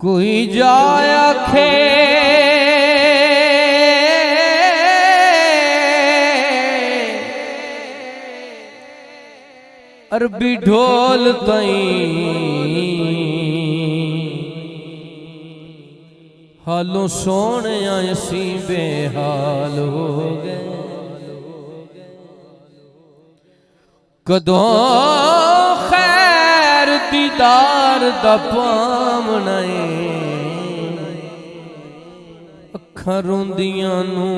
कोई जाया खे अरबी ढोल तई हालों सोने असी बेहाल हो गए। कदों खैर दीदार दा पावना अखां रोंदियां नू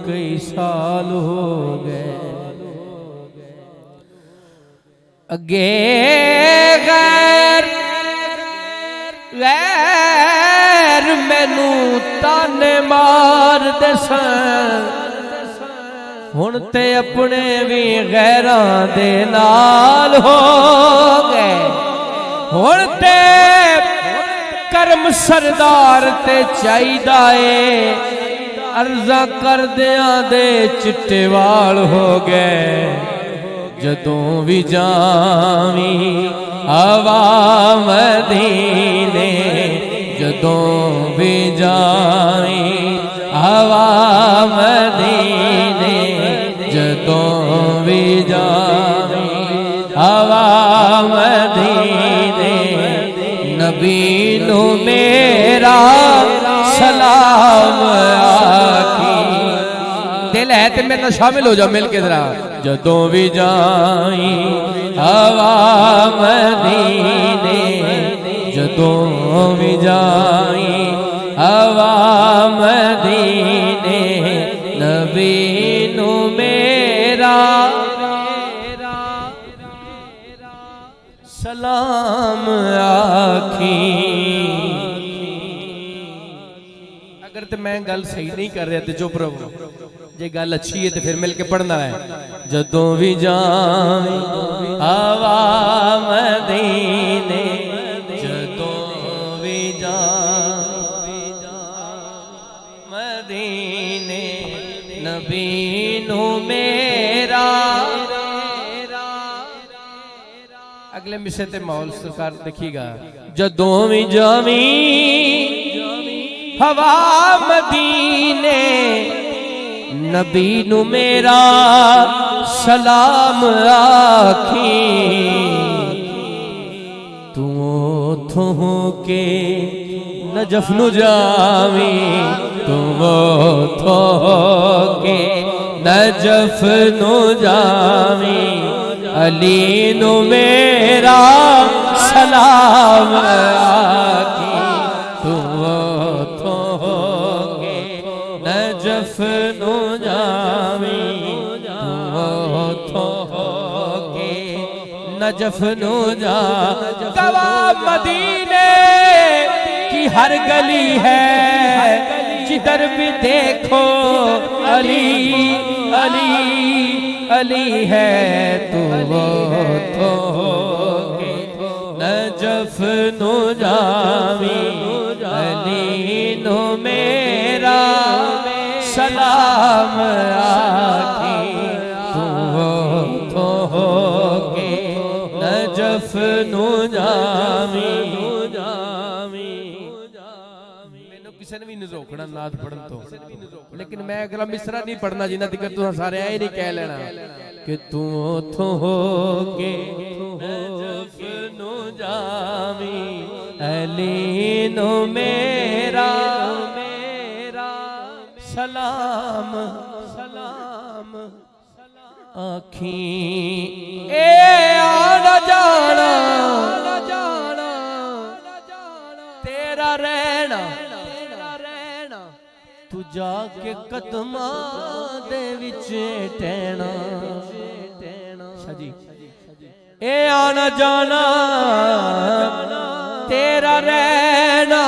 कई साल हो गए। अगे गैर गैर मैनू ताने मार दे हुण ते अपने भी गैरां दे नाल हो गए। हुण ते करम सरदार ते चाहिदा ए अर्जा करदियां दे चिट्टे वाल हो गए। जदों भी जावी हवा मदीने जदों भी जावी हवा मदीने जदों भी जावी हवा मदीने नबी नू मेरा सलाम आखी। दिल है तो मेरे नाल शामिल हो जाओ मिल के जरा। जदों भी जाई हवा मदीने जदों भी जाई हवा मदीने नबी नू मेरा सलाम आखी। अगर तो मैं गल सही नहीं कर रहा तो चुप रहो, जे गल अच्छी है तो फिर मिल के पढ़ना है। जदों भी जाए हवा मदीने जदों भी जाए मदीने नबी नू मेरा। अगले मिसे ते मौल सरकार देखिएगा। जदों भी जावी हवा मदीने नबी नू मेरा सलाम आखी। तू ओथों के नजफ नू जावी तू ओथों के नजफ नू जावी अली नू मेरा सलाम आखी। तू ओथों के नजफ नू जावी के नजफ नू जा। गवाह मदीने की हर गली है जिधर भी देखो अली अली अली है। तू के नजफ नू जावी अली नू मेरा सलाम आखी। तू के नजफ नू जावी मैनू किसी ने भी नहीं रोकना नाथ पढ़न तो, लेकिन मैं अगला मिसरा नहीं पढ़ना जिन्ना तक तुहां सारे ऐ नहीं कह लेना कि तू उथों के नजफ नू जावी अली नू मेरा सलाम सलाम आखी। ए आना जाना तेरा रहना तू जाके कदमां दे विच टहना। ए आना जाना तेरा रहना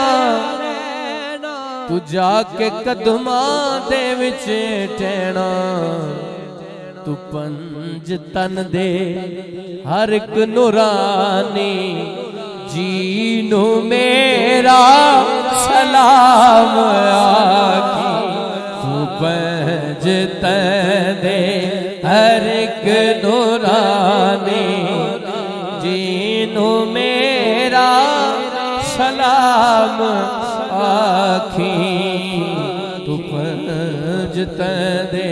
तू जाके कदमां दे विच टहना। तू पंज तन दे हर एक नूरानी जीनू मेरा सलाम आखी। तू पंज तन दे हर एक नूरानी जीनू मेरा सलाम सलाम आखी तू पंज दे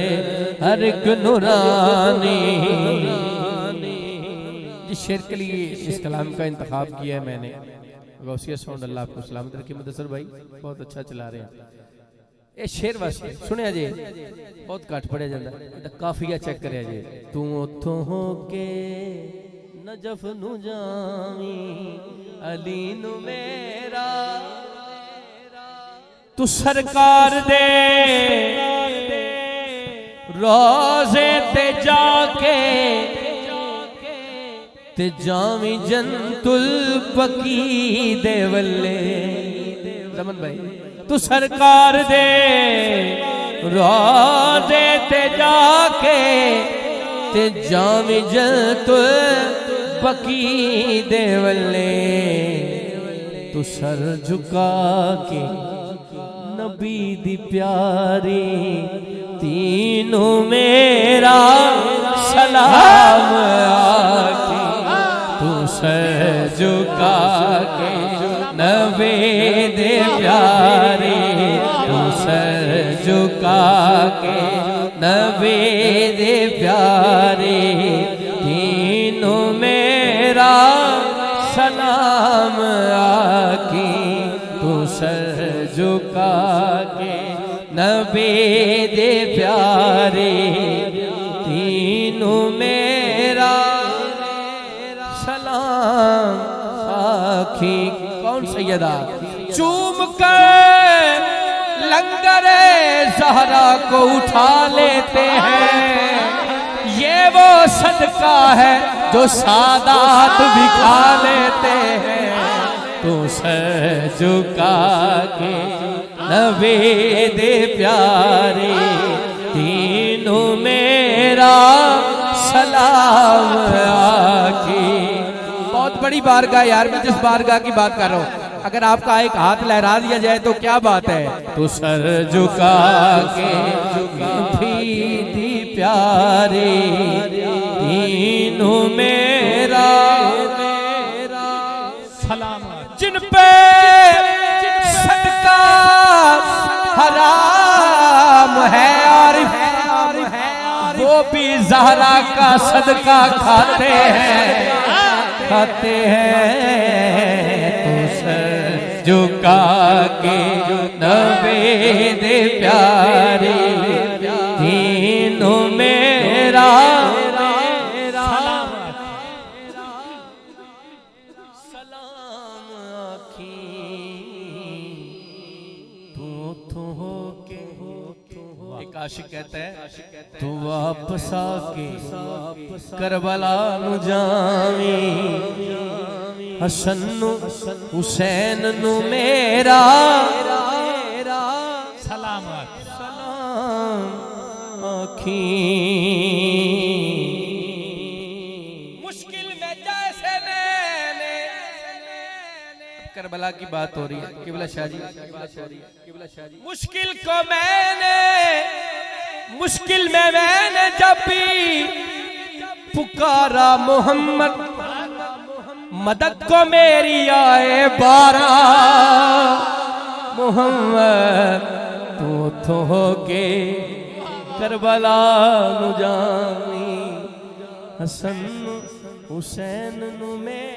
हर एक नूरानी। जिस शेर के लिए इस कलाम का इंतखाब किया है मैंने, गौसिया साउंड अल्लाह आपको सलामत रखे। मुदस्सर भाई बहुत अच्छा चला रहे हैं। ये शेर वास्ते सुनिया जी, बहुत घट पढ़िया जाता, काफिया चेक करिया जी। तू उथों हो के नजफ नू जावी अली नू मेरा, तू सरकार दे रोजे ते जाके ते जावी जंतुल बकी दे वल्ले। रमन भाई तू सरकार दे रोजे ते जाके ते जावी जंतुल बकी दे वल्ले। तू सर झुका के नबी दी प्यारी तीनों मेरा सलाम आके। तू सर झुका के नबी दे प्यारी, तू सर झुका के नबी दे प्यारी तीनों मेरा सलाम आकी। तू सर झुका के नबी दे प्यारे तीनों मेरा सलाम आखी। कौन सैयदा चूम कर लंगरे ज़हरा को उठा लेते हैं, ये वो सदका है जो सादात भी खा लेते हैं। तू सर झुका के नबी दे प्यारे तीनों मेरा सलाम आके। बहुत बड़ी बारगाह यार, मैं जिस बारगाह की बात कर रहा हूँ, अगर आपका एक हाथ लहरा दिया जाए तो क्या बात है। तू सर झुका के नबी दी प्यारे तीनों मेरा सलाम। जिन पे सदका हराम है आरिफ, वो भी ज़हरा का सदका खाते हैं, खाते हैं। तो सर झुका के नबी दे प्यारे तीनों मेरा आशिक कहता है तू वापस आके करबला नु जावी, हसन नु हुसैन नु मेरा सलाम आखी। मुश्किल में जैसे मैंने, करबला की बात हो रही है, किबला शाह जी, मुश्किल को मैंने, मुश्किल में मैंने जब भी पुकारा मोहम्मद, मदद को मेरी आए बारा मोहम्मद। तू तो हो के करबला नु जावी, हसन हुसैन नु में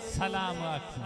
सलाम आखी।